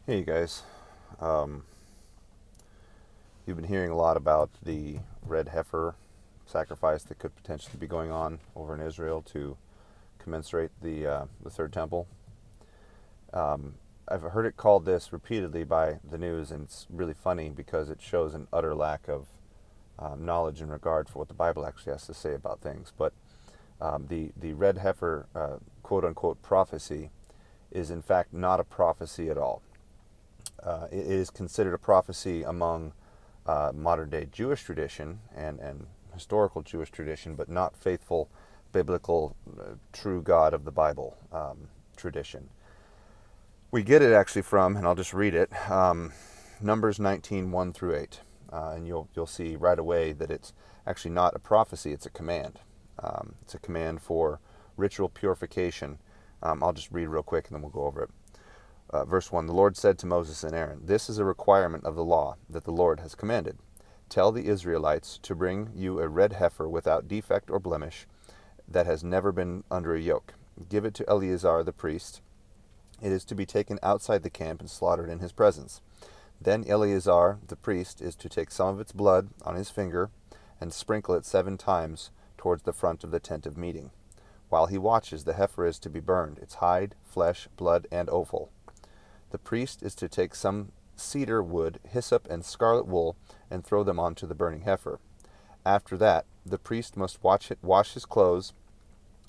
Hey guys, um, you've been hearing a lot about the red heifer sacrifice that could potentially be going on over in Israel to commensurate the third temple. Um, I've heard it called this repeatedly by the news, and it's really funny because it shows an utter lack of knowledge and regard for what the Bible actually has to say about things. But the red heifer quote unquote prophecy is in fact not a prophecy at all. It is considered a prophecy among modern day Jewish tradition and historical Jewish tradition, but not faithful biblical true God of the Bible tradition. We get it actually from, and I'll just read it, Numbers 19, 1 through 8. And you'll see right away that it's actually not a prophecy, it's a command. It's a command for ritual purification. I'll just read real quick and then we'll go over it. Verse 1, the Lord said to Moses and Aaron, this is a requirement of the law that the Lord has commanded. Tell the Israelites to bring you a red heifer without defect or blemish that has never been under a yoke. Give it to Eleazar the priest. It is to be taken outside the camp and slaughtered in his presence. Then Eleazar the priest is to take some of its blood on his finger and sprinkle it 7 times towards the front of the tent of meeting. While he watches, the heifer is to be burned, its hide, flesh, blood, and offal. The priest is to take some cedar wood, hyssop, and scarlet wool and throw them onto the burning heifer. After that, the priest must wash his clothes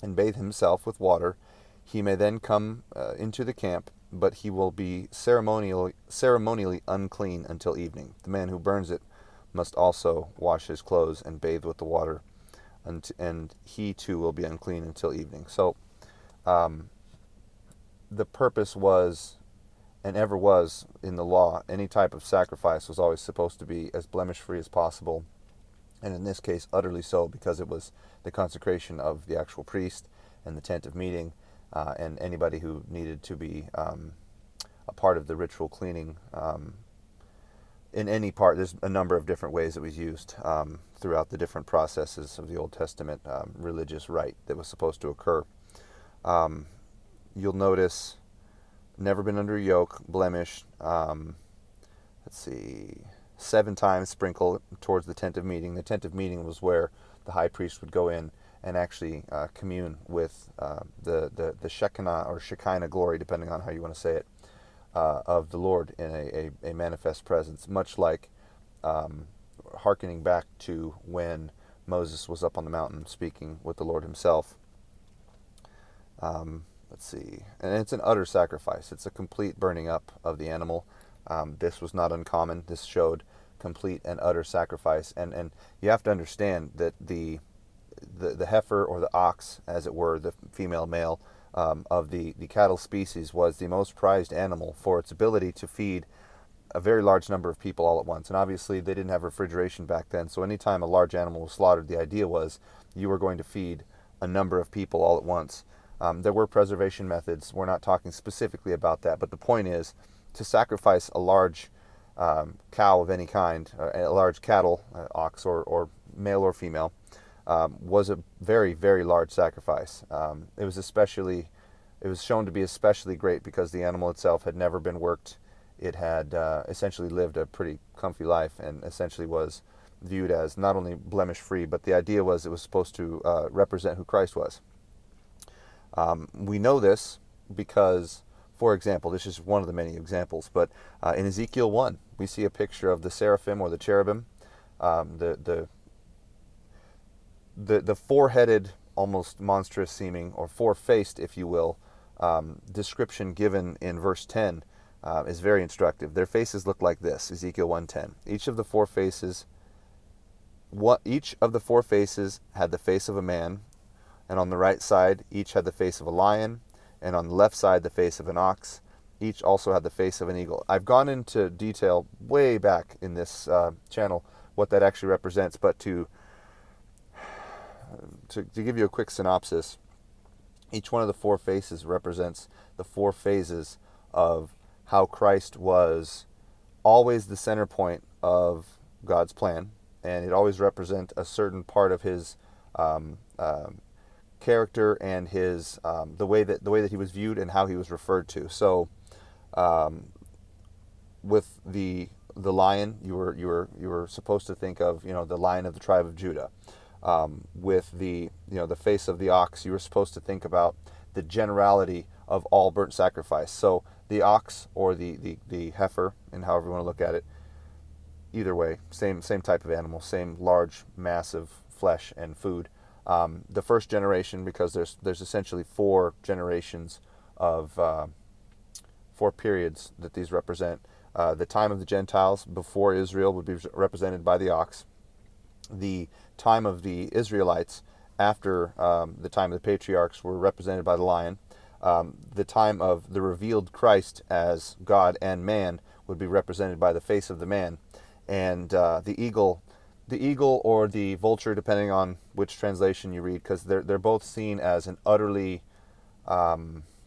and bathe himself with water. He may then come into the camp, but he will be ceremonially unclean until evening. The man who burns it must also wash his clothes and bathe with the water, and he too will be unclean until evening. So the purpose was, and ever was in the law, any type of sacrifice was always supposed to be as blemish free as possible, and in this case utterly so, because it was the consecration of the actual priest and the tent of meeting, and anybody who needed to be a part of the ritual cleaning in any part. There's a number of different ways it was used throughout the different processes of the Old Testament religious rite that was supposed to occur. You'll notice never been under a yoke, blemish, let's see, 7 times sprinkle towards the tent of meeting. The tent of meeting was where the high priest would go in and actually commune with the Shekinah or Shekinah glory, depending on how you want to say it, of the Lord in a manifest presence, much like hearkening back to when Moses was up on the mountain speaking with the Lord himself. Let's see, and it's an utter sacrifice. It's a complete burning up of the animal. This was not uncommon. This showed complete and utter sacrifice, and you have to understand that the heifer, or the ox, as it were, the female male of the cattle species, was the most prized animal for its ability to feed a very large number of people all at once. And obviously they didn't have refrigeration back then, so anytime a large animal was slaughtered, the idea was you were going to feed a number of people all at once. There were preservation methods. We're not talking specifically about that, but the point is to sacrifice a large cow of any kind, a large cattle, ox or male or female, was a very, very large sacrifice. It was shown to be especially great because the animal itself had never been worked. It had essentially lived a pretty comfy life and essentially was viewed as not only blemish free, but the idea was it was supposed to represent who Christ was. We know this because, for example, this is one of the many examples, but in Ezekiel 1, we see a picture of the seraphim or the cherubim, the four-headed, almost monstrous seeming, or four-faced, if you will, description given in verse 10 is very instructive. Their faces look like this, Ezekiel 1:10. Each of the four faces had the face of a man, and on the right side each had the face of a lion, and on the left side the face of an ox. Each also had the face of an eagle. I've gone into detail way back in this channel what that actually represents, but to give you a quick synopsis, each one of the four faces represents the 4 phases of how Christ was always the center point of God's plan, and it always represents a certain part of his character and his the way that he was viewed and how he was referred to. So with the lion, you were supposed to think of, the lion of the tribe of Judah. With the face of the ox, you were supposed to think about the generality of all burnt sacrifice. So the ox or the heifer, and however you want to look at it, either way, same type of animal, same large mass of flesh and food. The first generation, because there's essentially four generations of four periods that these represent. The time of the Gentiles before Israel would be represented by the ox. The time of the Israelites after the time of the patriarchs were represented by the lion. The time of the revealed Christ as God and man would be represented by the face of the man. And the eagle or the vulture, depending on which translation you read, because they're both seen as an utterly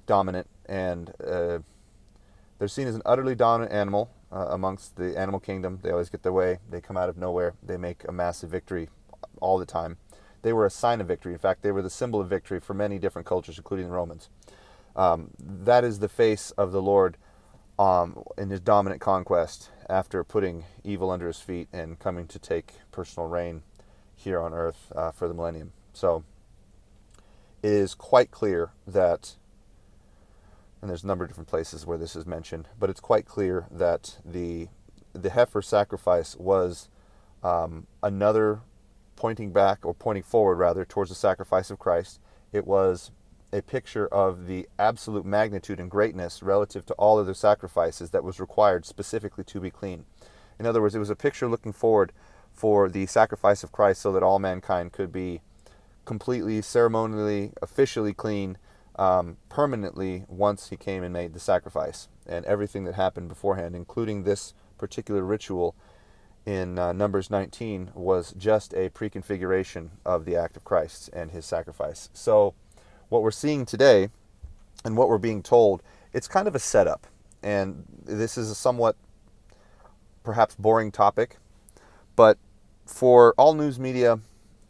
dominant, and they're seen as an utterly dominant animal amongst the animal kingdom. They always get their way. They come out of nowhere. They make a massive victory all the time. They were a sign of victory. In fact, they were the symbol of victory for many different cultures, including the Romans. That is the face of the Lord in his dominant conquest after putting evil under his feet and coming to take personal reign here on earth for the millennium. So it is quite clear that, and there's a number of different places where this is mentioned, but it's quite clear that the heifer sacrifice was another pointing back, or pointing forward rather, towards the sacrifice of Christ. It was a picture of the absolute magnitude and greatness relative to all other sacrifices that was required specifically to be clean. In other words, it was a picture looking forward for the sacrifice of Christ so that all mankind could be completely, ceremonially, officially clean permanently once he came and made the sacrifice. And everything that happened beforehand, including this particular ritual in Numbers 19, was just a preconfiguration of the act of Christ and his sacrifice. So what we're seeing today and what we're being told, it's kind of a setup. And this is a somewhat perhaps boring topic, but for all news media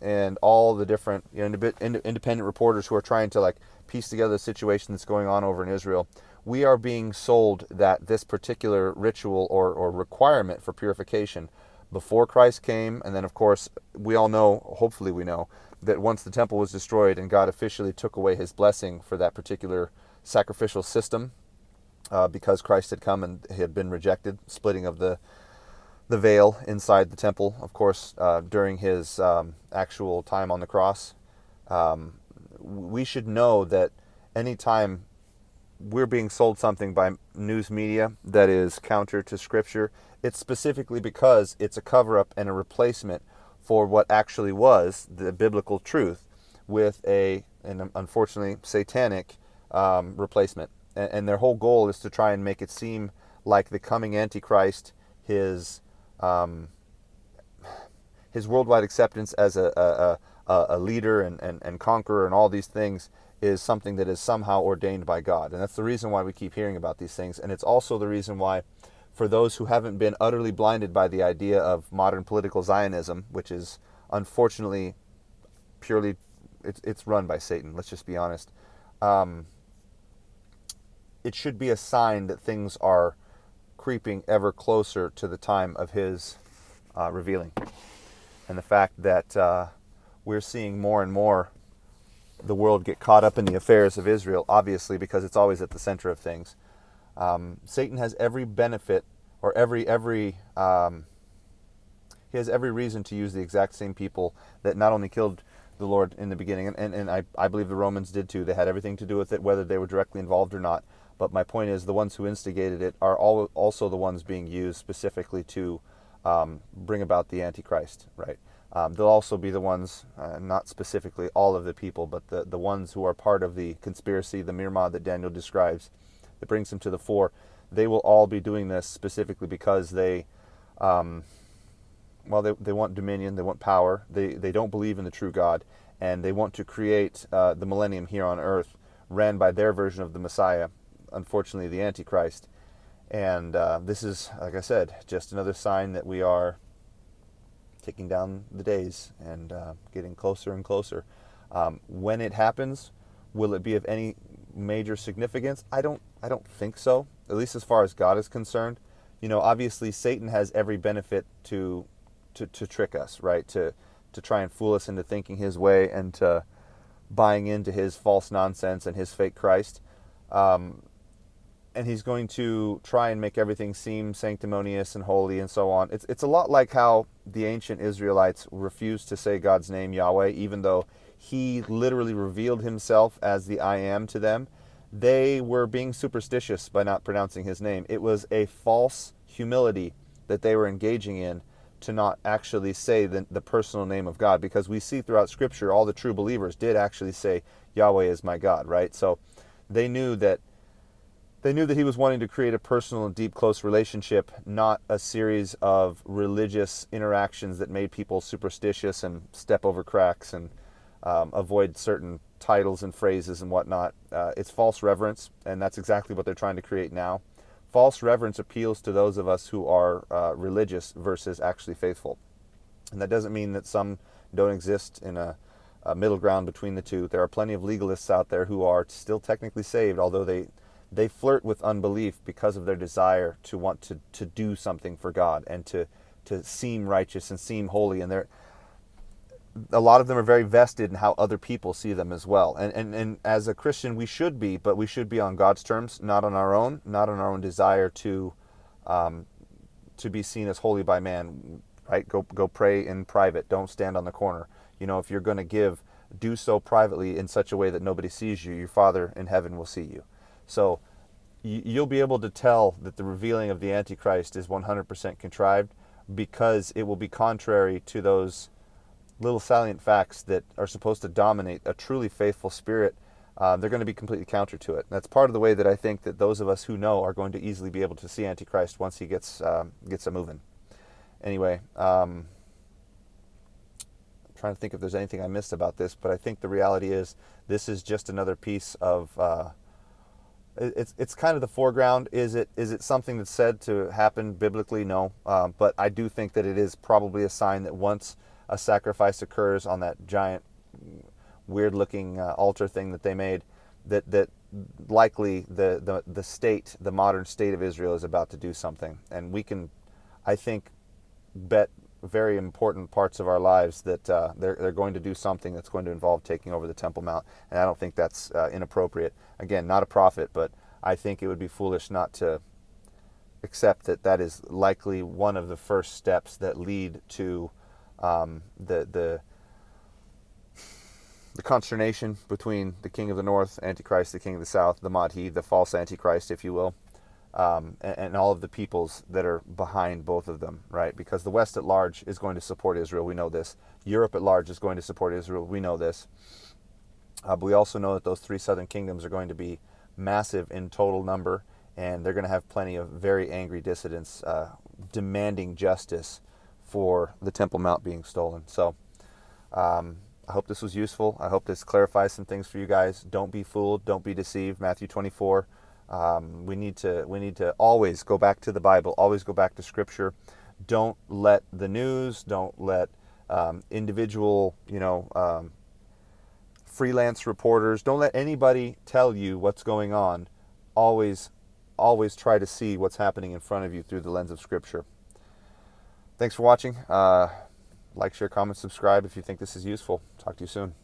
and all the different independent reporters who are trying to piece together the situation that's going on over in Israel, we are being sold that this particular ritual or requirement for purification before Christ came, and then of course we all know, hopefully we know, that once the temple was destroyed and God officially took away his blessing for that particular sacrificial system, because Christ had come and he had been rejected, splitting of the veil inside the temple, of course, during his actual time on the cross. We should know that anytime we're being sold something by news media that is counter to Scripture, it's specifically because it's a cover-up and a replacement for what actually was the biblical truth with an unfortunately satanic replacement. And their whole goal is to try and make it seem like the coming Antichrist, his worldwide acceptance as a leader and conqueror and all these things is something that is somehow ordained by God. And that's the reason why we keep hearing about these things. And it's also the reason why, for those who haven't been utterly blinded by the idea of modern political Zionism, which is unfortunately purely, it's run by Satan, let's just be honest, it should be a sign that things are creeping ever closer to the time of his revealing. And the fact that we're seeing more and more the world get caught up in the affairs of Israel, obviously, because it's always at the center of things. Satan has every benefit, or he has every reason to use the exact same people that not only killed the Lord in the beginning, and I believe the Romans did too. They had everything to do with it, whether they were directly involved or not. But my point is, the ones who instigated it are also the ones being used specifically to bring about the Antichrist, right? They'll also be the ones, not specifically all of the people, but the ones who are part of the conspiracy, the mirma that Daniel describes, that brings him to the fore. They will all be doing this specifically because they want dominion, they want power, they don't believe in the true God, and they want to create the millennium here on earth ran by their version of the Messiah, unfortunately the Antichrist. And this is, like I said, just another sign that we are ticking down the days and getting closer and closer. When it happens, will it be of any major significance? I don't think so, at least as far as God is concerned. obviously Satan has every benefit to trick us, right? To try and fool us into thinking his way and to buying into his false nonsense and his fake Christ. And he's going to try and make everything seem sanctimonious and holy and so on. It's a lot like how the ancient Israelites refused to say God's name, Yahweh, even though he literally revealed himself as the I am to them. They were being superstitious by not pronouncing his name. It was a false humility that they were engaging in to not actually say the personal name of God, because we see throughout Scripture all the true believers did actually say Yahweh is my God, right? So they knew that he was wanting to create a personal and deep, close relationship, not a series of religious interactions that made people superstitious and step over cracks and avoid certain titles and phrases and whatnot. It's false reverence, and that's exactly what they're trying to create now. False reverence appeals to those of us who are religious versus actually faithful. And that doesn't mean that some don't exist in a middle ground between the two. There are plenty of legalists out there who are still technically saved, although they flirt with unbelief because of their desire to want to do something for God and to seem righteous and seem holy. And a lot of them are very vested in how other people see them as well. And as a Christian, we should be, but we should be on God's terms, not on our own desire to be seen as holy by man, right? Go pray in private. Don't stand on the corner. If you're going to give, do so privately in such a way that nobody sees you. Your Father in heaven will see you. So you'll be able to tell that the revealing of the Antichrist is 100% contrived, because it will be contrary to those little salient facts that are supposed to dominate a truly faithful spirit. They're going to be completely counter to it. That's part of the way that I think that those of us who know are going to easily be able to see Antichrist once he gets a moving. Anyway, I'm trying to think if there's anything I missed about this, but I think the reality is this is just another piece of it's kind of the foreground. Is it something that's said to happen biblically? No, but I do think that it is probably a sign that once a sacrifice occurs on that giant, weird-looking altar thing that they made, that likely the modern state of Israel is about to do something, and we can, I think, bet very important parts of our lives that they're going to do something that's going to involve taking over the Temple Mount, and I don't think that's inappropriate. Again, not a prophet, but I think it would be foolish not to accept that is likely one of the first steps that lead to the consternation between the king of the north, Antichrist, the king of the south, the Mahdi, the false Antichrist, if you will. And all of the peoples that are behind both of them, right? Because the West at large is going to support Israel, we know this. Europe at large is going to support Israel, we know this. But we also know that those three southern kingdoms are going to be massive in total number, and they're going to have plenty of very angry dissidents demanding justice for the Temple Mount being stolen. So I hope this was useful. I hope this clarifies some things for you guys. Don't be fooled. Don't be deceived. Matthew 24. We need to always go back to the Bible, always go back to Scripture. Don't let the news, don't let individual, freelance reporters, don't let anybody tell you what's going on. Always try to see what's happening in front of you through the lens of Scripture. Thanks for watching. Like, share, comment, subscribe if you think this is useful. Talk to you soon.